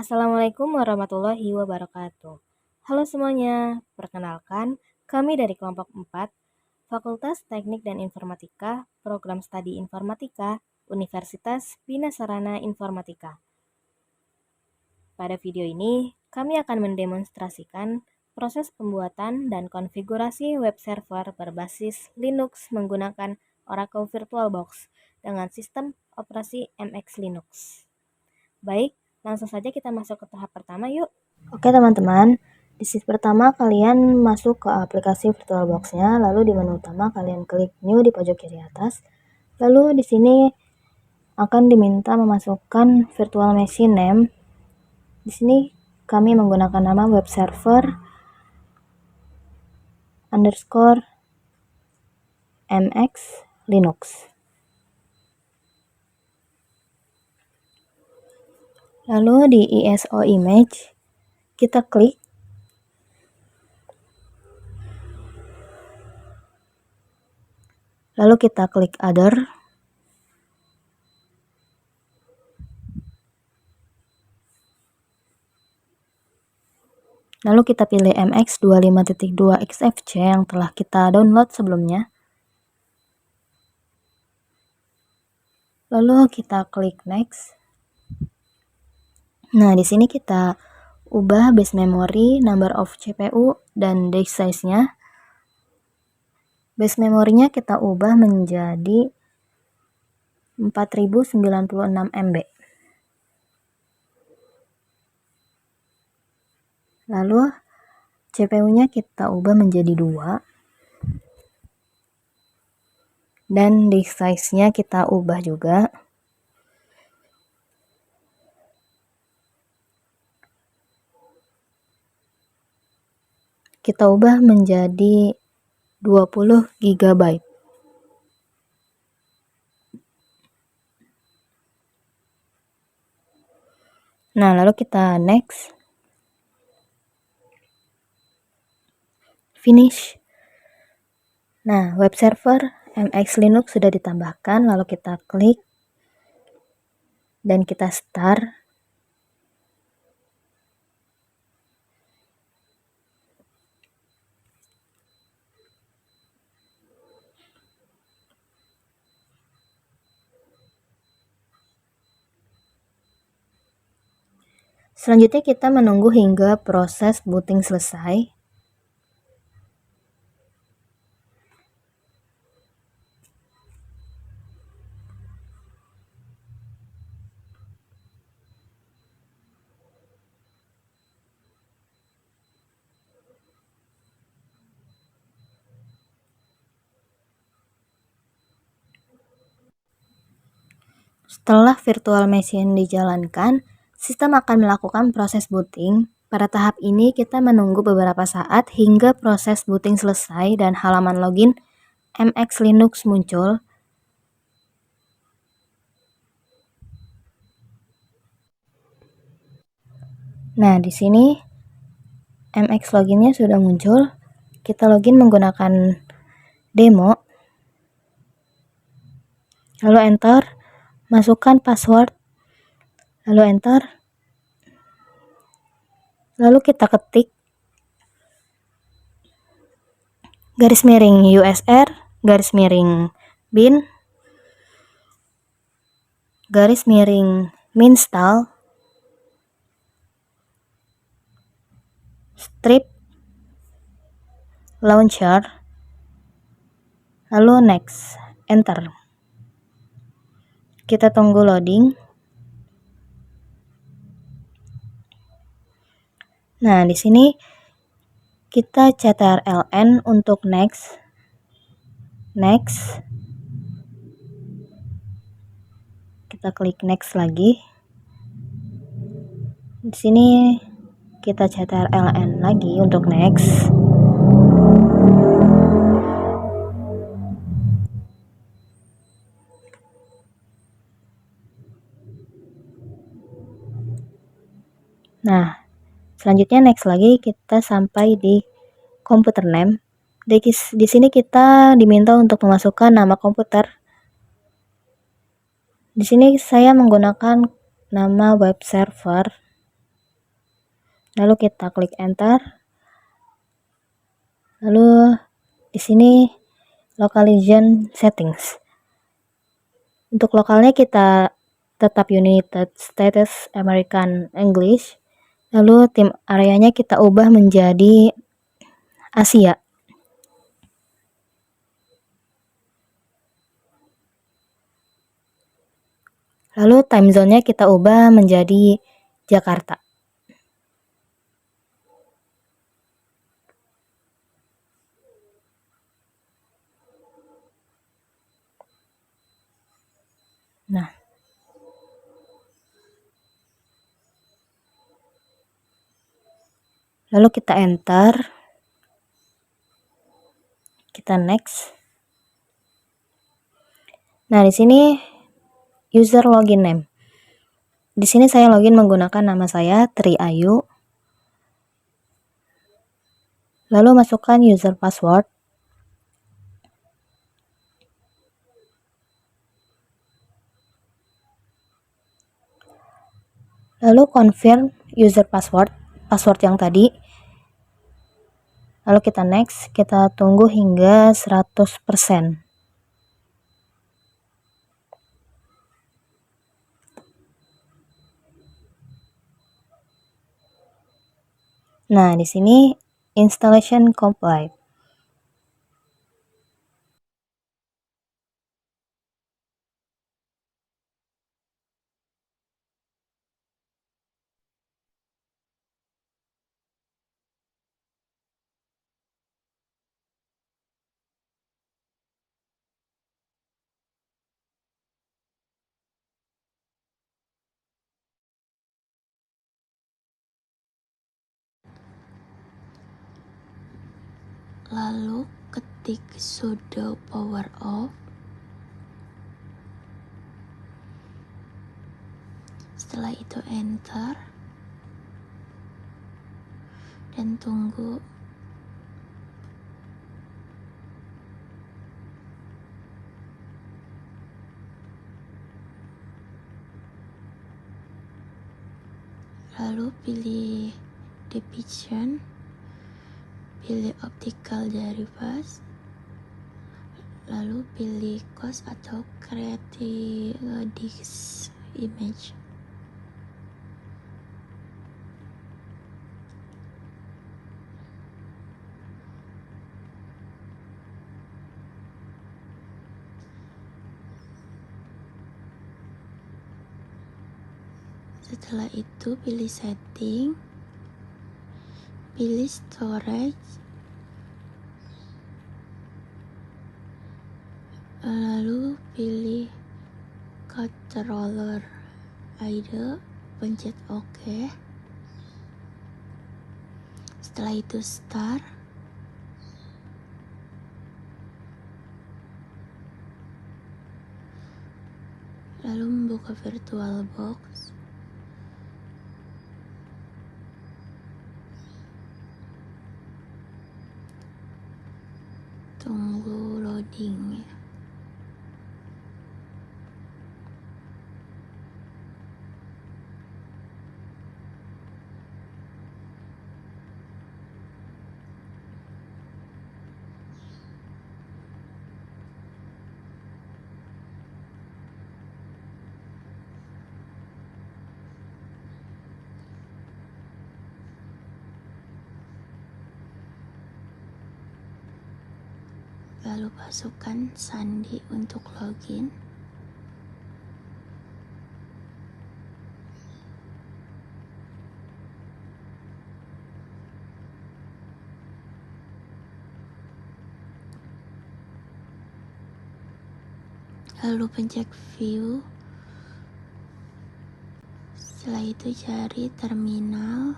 Assalamualaikum warahmatullahi wabarakatuh. Halo semuanya, perkenalkan kami dari kelompok 4, Fakultas Teknik dan Informatika, Program Studi Informatika, Universitas Bina Sarana Informatika. Pada video ini, kami akan mendemonstrasikan proses pembuatan dan konfigurasi web server berbasis Linux menggunakan Oracle VirtualBox dengan sistem operasi MX Linux. Baik, langsung saja kita masuk ke tahap pertama yuk. Oke teman-teman, di sisi pertama kalian masuk ke aplikasi VirtualBox-nya, lalu di menu utama kalian klik New di pojok kiri atas. Lalu di sini akan diminta memasukkan virtual machine name. Di sini kami menggunakan nama web server underscore MX Linux. Lalu di ISO image kita klik. Lalu kita klik other. Lalu kita pilih MX25.2 XFC yang telah kita download sebelumnya. Lalu kita klik next. Nah, di sini kita ubah base memory, number of CPU, dan disk size-nya. Base memorinya kita ubah menjadi 4096 MB. Lalu CPU-nya kita ubah menjadi 2. Dan disk size-nya kita ubah juga. Kita ubah menjadi 20 GB. Nah, lalu kita next. Finish. Nah, web server MX Linux sudah ditambahkan, lalu kita klik dan kita start. Selanjutnya kita menunggu hingga proses booting selesai. Setelah virtual machine dijalankan, sistem akan melakukan proses booting. Pada tahap ini kita menunggu beberapa saat hingga proses booting selesai dan halaman login MX Linux muncul. Nah, di sini MX loginnya sudah muncul. Kita login menggunakan demo. Lalu enter, masukkan password. Lalu enter. Lalu kita ketik garis miring USR garis miring bin garis miring minstall strip launcher, lalu next, enter. Kita tunggu loading. Nah, di sini kita ctrln untuk next. Kita klik next lagi. Di sini kita ctrln lagi untuk next. Nah, selanjutnya next lagi, kita sampai di komputer name. Di sini kita diminta untuk memasukkan nama komputer. Di sini saya menggunakan nama web server Lalu kita klik enter. Lalu di sini localization settings. Untuk lokalnya kita tetap United States American English. Lalu tim areanya kita ubah menjadi Asia. Lalu time zone-nya kita ubah menjadi Jakarta. Nah, lalu kita enter, kita next. Nah, di sini user login name. Di sini saya login menggunakan nama saya Tri Ayu. Lalu masukkan user password. Lalu confirm user password yang tadi. Lalu kita next, kita tunggu hingga 100%. Nah, di sini installation complete. Lalu ketik sudo power off. Setelah itu enter dan tunggu. Lalu pilih depiction, pilih optical derivatives, lalu pilih cost atau create this image. Setelah itu pilih setting, pilih storage, lalu pilih controller ID, pencet OK. Setelah itu start. Lalu membuka VirtualBox. Tunggu loading. Lalu masukkan sandi untuk login. Lalu pencet view. Setelah itu cari terminal.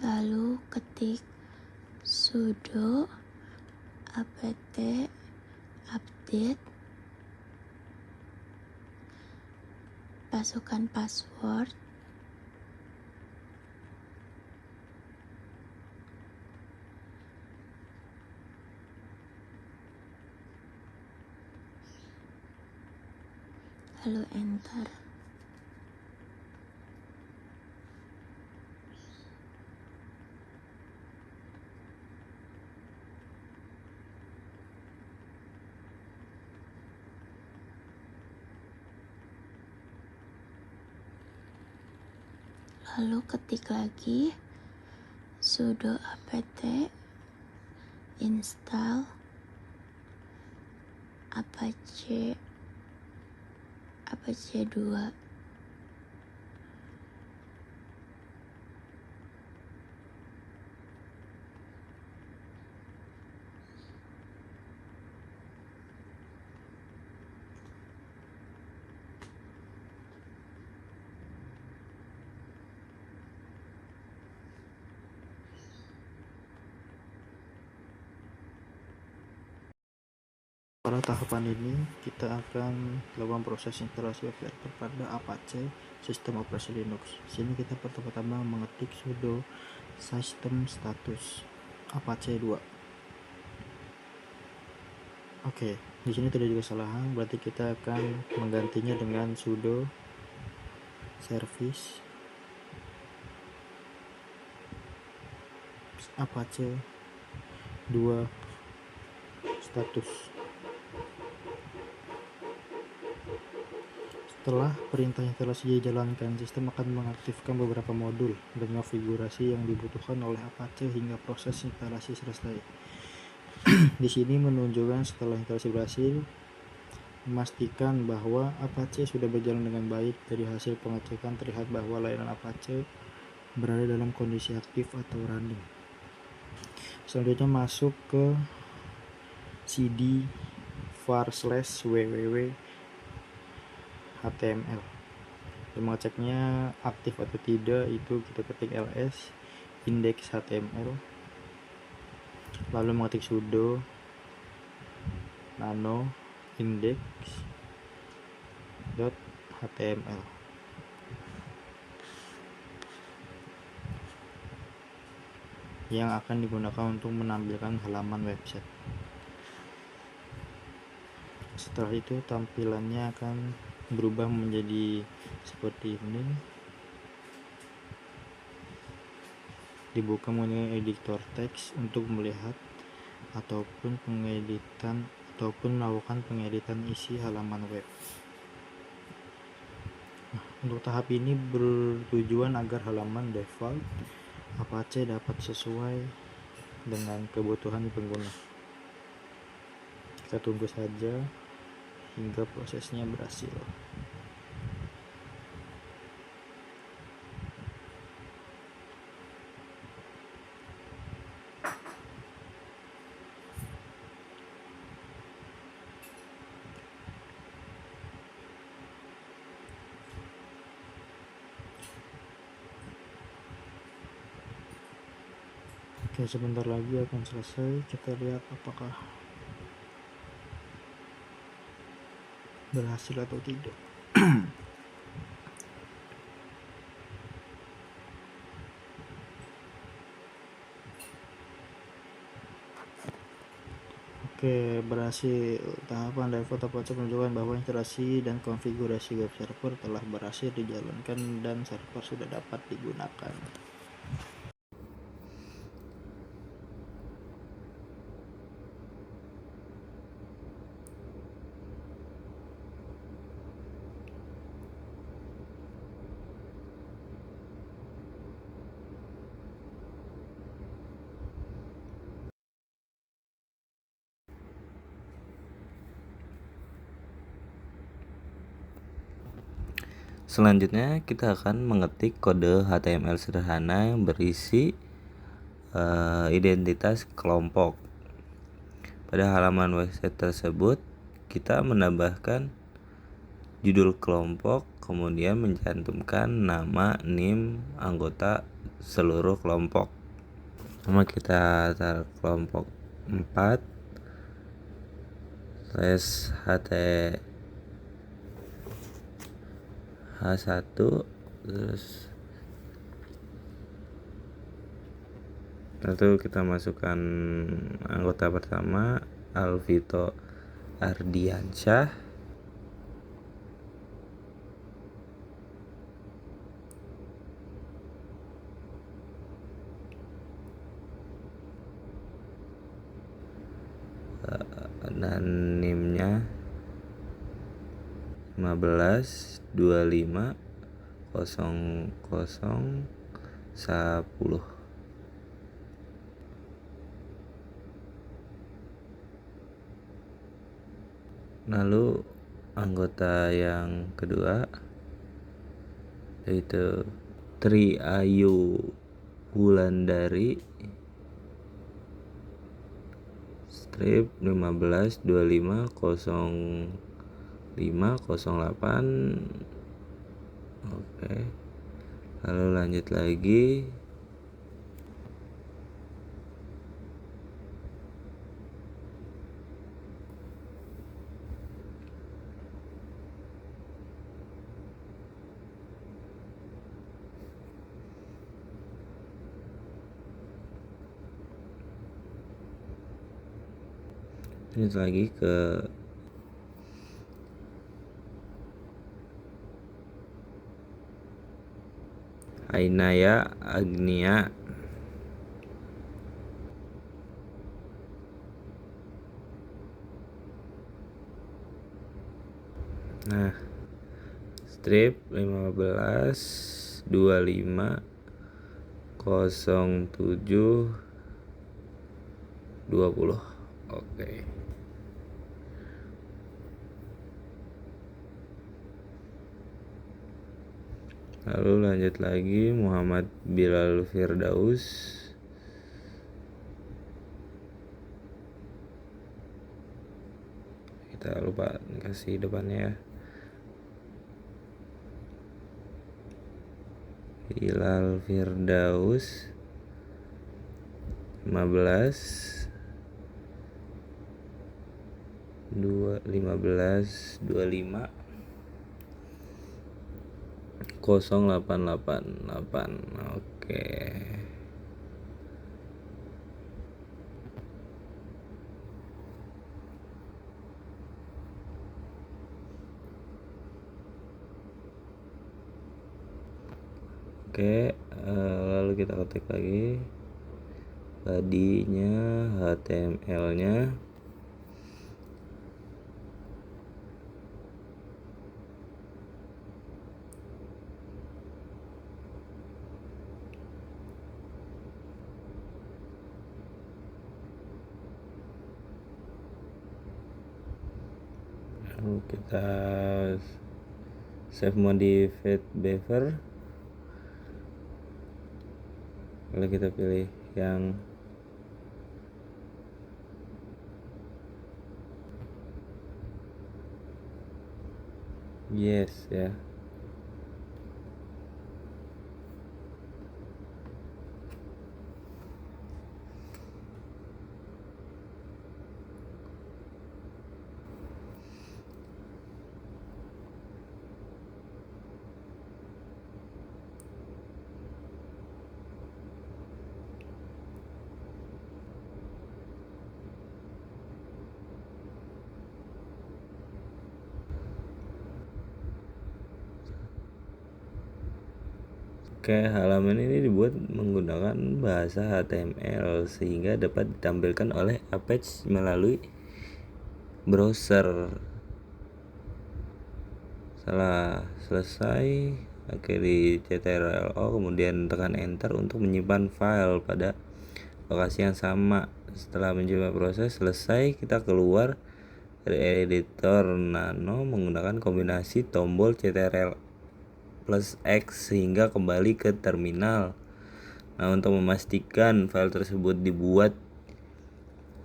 Lalu ketik sudo apt update. Masukkan password. lalu enter. Lalu ketik lagi sudo apt install apache 2. Pada tahapan ini, kita akan melakukan proses instalasi web server pada Apache sistem operasi Linux. Sini kita pertama-tama mengetik sudo system status Apache 2. Oke, di sini tidak juga kesalahan, berarti kita akan menggantinya dengan sudo service Apache 2 status. Setelah perintah instalasi dijalankan, sistem akan mengaktifkan beberapa modul dan konfigurasi yang dibutuhkan oleh Apache hingga proses instalasi selesai. Di sini menunjukkan setelah instalasi berhasil, memastikan bahwa Apache sudah berjalan dengan baik. Dari hasil pengecekan terlihat bahwa layanan Apache berada dalam kondisi aktif atau running. Selanjutnya masuk ke cd var/www HTML. Untuk mengeceknya aktif atau tidak, itu kita ketik ls index HTML, lalu mengetik sudo nano index.html. yang akan digunakan untuk menampilkan halaman website. Setelah itu tampilannya akan berubah menjadi seperti ini. Dibuka menggunakan editor teks untuk melihat ataupun melakukan pengeditan isi halaman web. Untuk tahap ini bertujuan agar halaman default Apache dapat sesuai dengan kebutuhan pengguna. Kita tunggu saja hingga prosesnya berhasil. Oke, sebentar lagi akan selesai. Kita lihat apakah berhasil atau tidak. Oke, berhasil. Tahapan default Apache menunjukkan bahwa instalasi dan konfigurasi web server telah berhasil dijalankan dan server sudah dapat digunakan. Selanjutnya kita akan mengetik kode HTML sederhana yang berisi identitas kelompok. Pada halaman website tersebut kita menambahkan judul kelompok, kemudian mencantumkan nama, NIM, anggota seluruh kelompok. Nama kita taruh kelompok 4 H1, terus lalu kita masukkan anggota pertama Alvito Ardiansyah, dan NIM-nya 15250010. Lalu anggota yang kedua yaitu Tri Ayu Wulandari strip 15250508. Oke. Lalu lanjut lagi ke Ainaya Agnia. Nah, strip 15250720. Oke. Lalu lanjut lagi Muhammad Bilal Firdaus. Kita lupa kasih depannya ya. Bilal Firdaus 1525 0888. Oke. Lalu kita ketik lagi body-nya, HTML-nya. Lalu kita save modified behavior. Lalu kita pilih yang yes ya. Halaman ini dibuat menggunakan bahasa HTML sehingga dapat ditampilkan oleh Apache melalui browser. Setelah selesai, di ctrl-o, kemudian tekan enter untuk menyimpan file pada lokasi yang sama. Setelah mencoba proses selesai, kita keluar dari editor Nano menggunakan kombinasi tombol ctrl plus X sehingga kembali ke terminal. Nah, untuk memastikan file tersebut dibuat,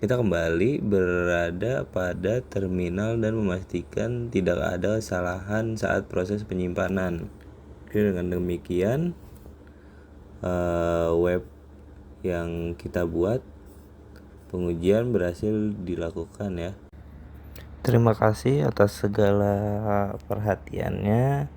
kita kembali berada pada terminal dan memastikan tidak ada kesalahan saat proses penyimpanan. Oke, dengan demikian web yang kita buat pengujian berhasil dilakukan ya. Terima kasih atas segala perhatiannya.